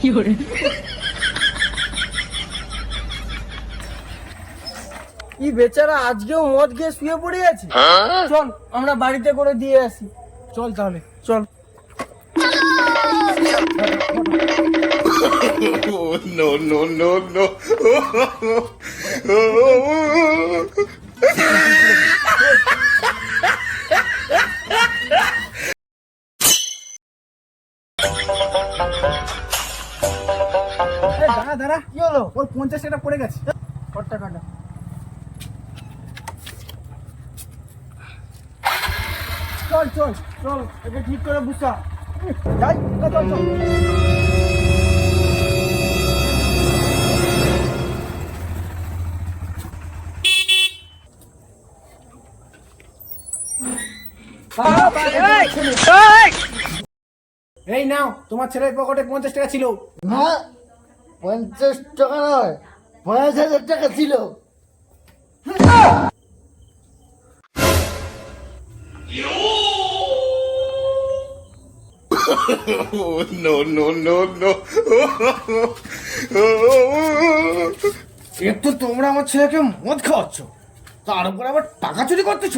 কি বেচারা আজকেও মদ খেয়ে শুয়ে পড়ে আছে। চল আমরা বাড়িতে করে দিয়ে আসি। চল তাহলে চল। No, no, no, no. দাঁড়া দাঁড়া, কি হলো? ওর 50 টাকা পড়ে গেছে। কত টাকাটা? চল চল চল, একে ঠিক করে বুঝা। যাই, চল চল। এই নাও, তোমার ছেলের পকেটে 50 টাকা ছিল। না, 50 টাকা নয়, 5,000 টাকা ছিল। No, no, no, no. একটু তোমরা আমার ছেলেকে মদ খাওয়াচ্ছ, তার উপর আবার টাকা চুরি করতেছ।